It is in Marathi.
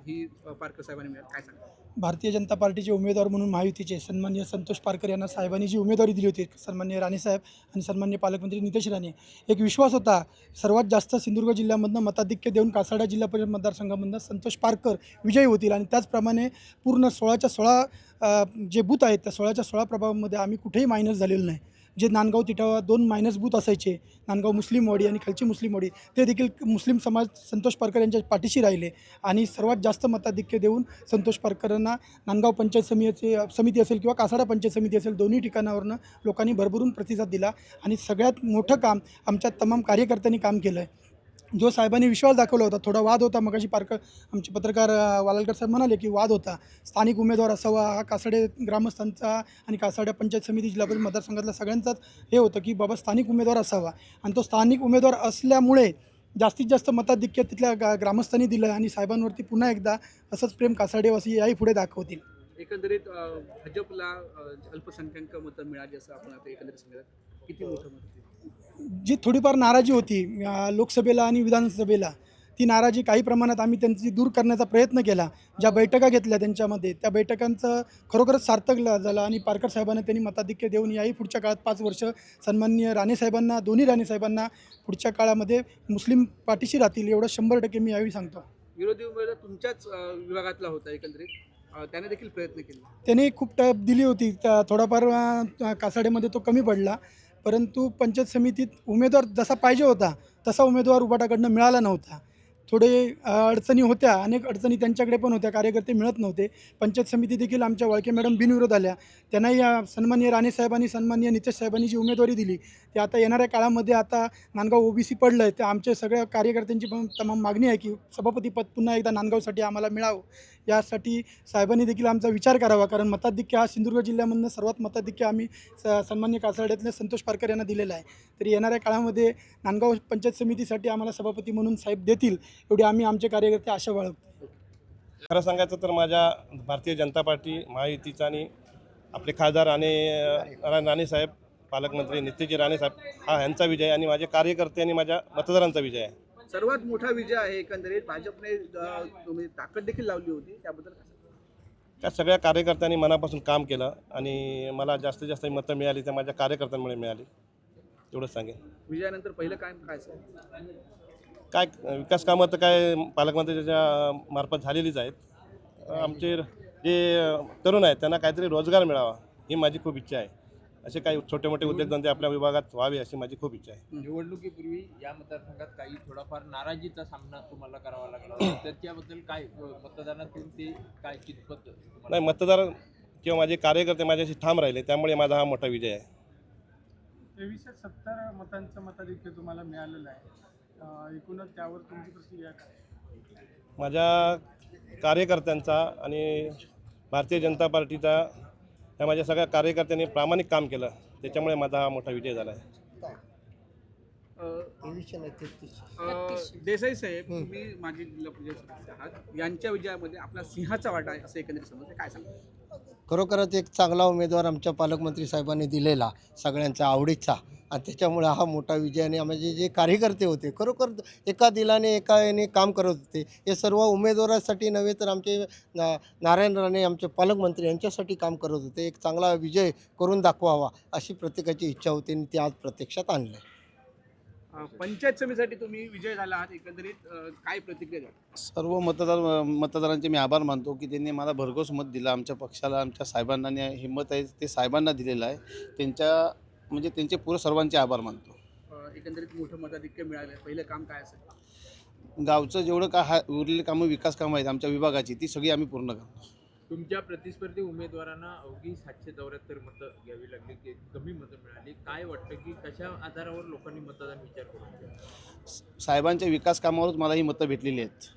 ही पारकर साहेबांनी मिळाली, काय सांगा? भारतीय जनता पार्टीचे उमेदवार म्हणून महायुतीचे सन्माननीय संतोष पारकर यांना साहेबांनी जी उमेदवारी दिली होती, सन्माननीय राणेसाहेब आणि सन्माननीय पालकमंत्री नितेश राणे, एक विश्वास होता. सर्वात जास्त सिंधुदुर्ग जिल्ह्यामधनं मताधिक्य देऊन कासाडा जिल्हा परिषद मतदारसंघामधनं संतोष पारकर विजयी होतील आणि त्याचप्रमाणे पूर्ण 16च्या 16 जे बूथ आहेत त्या 16च्या 16 प्रभागामध्ये आम्ही कुठेही मायनस झालेलो नाही. जे नांदगाव तिठावा 2 मायनस बूथ असायचे, नांदगाव मुस्लिमवाडी आणि खालची मुस्लिमवाडी, ते देखील मुस्लिम समाज संतोष पारकर यांच्या पाठीशी राहिले आणि सर्वात जास्त मताधिक्य देऊन संतोष पारकरांना नांदगाव पंचायत समिती असेल किंवा कासाडा पंचायत समिती असेल, दोन्ही ठिकाणावरनं लोकांनी भरभरून प्रतिसाद दिला आणि सगळ्यात मोठं काम आमच्या तमाम कार्यकर्त्यांनी काम केलं आहे. जो साहेबांनी विश्वास दाखवला होता, थोडा वाद होता, मगाशी पारकर आमचे पत्रकार वालालकर साहेब म्हणाले की वाद होता, स्थानिक उमेदवार असावा, हा कासाडे ग्रामस्थांचा आणि कासाड्या पंचायत समिती जिल्हा परिषद मतदारसंघातल्या सगळ्यांचाच हे होतं की बाबा स्थानिक उमेदवार असावा आणि तो स्थानिक उमेदवार असल्यामुळे जास्तीत जास्त मताधिक्य तिथल्या ग्रामस्थांनी दिलं आणि साहेबांवरती पुन्हा एकदा असंच प्रेम कासाडेवासी याही पुढे दाखवतील. एकंदरीत भाजपला अल्पसंख्याक मतं मिळाली असं आपण आता एकंदरीत सांगतात. किती मोठं मत होती? जी थोडीफार नाराजी होती लोकसभेला आणि विधानसभेला, ती नाराजी काही प्रमाणात आम्ही त्यांची दूर करण्याचा प्रयत्न केला. ज्या बैठका घेतल्या त्यांच्यामध्ये, त्या बैठकांचं खरोखरच सार्थक झालं आणि पारकर साहेबांना त्यांनी मताधिक्य देऊन याही पुढच्या काळात 5 वर्ष सन्माननीय राणेसाहेबांना, दोन्ही राणेसाहेबांना पुढच्या काळामध्ये मुस्लिम पाठीशी राहतील एवढं 100% मी यावेळी सांगतो. विरोधी उमेदवार तुमच्याच विभागातला होता एकंदरीत, त्याने देखील प्रयत्न केले. त्याने खूप टप दिली होती, थोडाफार कासाड्यामध्ये तो कमी पडला, परंतु पंचायत समितीत उमेदवार जसा पाहिजे होता तसा उमेदवार उभाटाकडनं मिळाला नव्हता. थोडे अडचणी होत्या, अनेक अडचणी त्यांच्याकडे पण होत्या, कार्यकर्ते मिळत नव्हते. पंचायत समिती देखील आमच्या वाळके मॅडम बिनविरोध आल्या, त्यांनाही सन्माननीय राणेसाहेबांनी सन्माननीय नितेश साहेबांनी जी उमेदवारी दिली ते आता येणाऱ्या काळामध्ये आता नांदगाव OBC पडलं आहे, ते आमच्या सगळ्या कार्यकर्त्यांची पण तमाम मागणी आहे की सभापतीपद पुन्हा एकदा नांदगावसाठी आम्हाला मिळावं. यासाठी साहेबांनी देखील आमचा विचार करावा, कारण मताधिक्य हा सिंधुदुर्ग जिल्ह्यामधनं सर्वात मताधिक्य आम्ही सन्माननीय कासाड्यातले संतोष पारकर यांना दिलेला आहे. तरी येणाऱ्या काळामध्ये नांदगाव पंचायत समितीसाठी आम्हाला सभापती म्हणून साहेब देतील एवढी आम्ही आमचे कार्यकर्ते आशा बाळगतो. खरं सांगायचं तर माझ्या भारतीय जनता पार्टी महायुतीचा आणि आपले खासदार आणि राणेसाहेब, पालकमंत्री नितेशजी राणेसाहेब हा ह्यांचा विजय आणि माझे कार्यकर्ते आणि माझ्या मतदारांचा विजय आहे. सर्वात मोठा विजय आहे एकंदरीत. भाजपने तुम्ही ताकद देखील लावली होती, त्याबद्दल त्या सगळ्या कार्यकर्त्यांनी मनापासून काम केलं आणि मला जास्तीत जास्त मतं मिळाली त्या माझ्या कार्यकर्त्यांमुळे मिळाली, एवढंच सांगेन. विजयानंतर पहिलं काय काय काय विकास कामं तर काय पालकमंत्र्यांच्या मार्फत झालेलीच आहेत. आमचे जे तरुण आहेत त्यांना काहीतरी रोजगार मिळावा ही माझी खूप इच्छा आहे. असे काही छोटे मोठे उद्योगधंदे आपल्या विभागात व्हावे अशी माझी खूप इच्छा आहे. निवडणुकीपूर्वी या मतदारसंघात काही थोडाफार नाराजीचा सामना तुम्हाला करावा लागला होता, त्याच्याबद्दल काय मतदानातून ते काय कितपत नाही, मतदार किंवा माझे कार्यकर्ते माझ्याशी ठाम राहिले, त्यामुळे माझा हा मोठा विजय आहे. 2370 मतांचं मताधिक्य तुम्हाला मिळालेलं आहे, एकूणच त्यावर तुमची प्रतिक्रिया काय? माझ्या कार्यकर्त्यांचा आणि भारतीय जनता पार्टीचा या माझ्या सगळ्या कार्यकर्त्यांनी प्रामाणिक काम केलं, त्याच्यामुळे माझा हा मोठा विजय झाला आहे. देसाई साहेब, तुम्ही माजी जिल्हा परिषद सदस्य आहात, यांच्या विजयामध्ये आपला सिंहाचा वाटा आहे असं एकंदरीत समजतं, काय सांगा? खरोखरच एक चांगला उमेदवार आमच्या पालकमंत्री साहेबांनी दिलेला, सगळ्यांचा आवडीचा, आणि त्याच्यामुळे हा मोठा विजय. आणि आमचे जे कार्यकर्ते होते खरोखर एका दिलाने एका याने काम करत होते. हे सर्व उमेदवारासाठी नव्हे तर आमचे नारायण राणे आमचे पालकमंत्री यांच्यासाठी काम करत होते. एक चांगला विजय करून दाखवावा अशी प्रत्येकाची इच्छा होती आणि ती आज प्रत्यक्षात आणली. पंचायत समितीसाठी तुम्ही विजय झाला आहात, एकंदरीत काय प्रतिक्रिया द्या? सर्व मतदारांचे मी आभार मानतो की त्यांनी मला भरघोस मत दिलं. आमच्या पक्षाला, आमच्या साहेबांना आणि हे मत आहे ते साहेबांना दिलेलं आहे. त्यांचे पूर्ण सर्वांचे आभार मानतो. एकंदरीत मोठं मताधिक्य मिळालं, पहिलं काम काय असेल? गावचं जेवढं काय उरलेले कामं, विकास कामं आहेत आमच्या विभागाची, ती सगळी आम्ही पूर्ण करतो. तुमच्या प्रतिस्पर्धी उमेदवारांना अवघी 774 मतं घ्यावी लागली, की कमी मतं मिळाली. काय वाटतं की कशा आधारावर लोकांनी मतदान विचार करून साहेबांच्या विकास कामावरच मला ही मतं भेटलेली आहेत.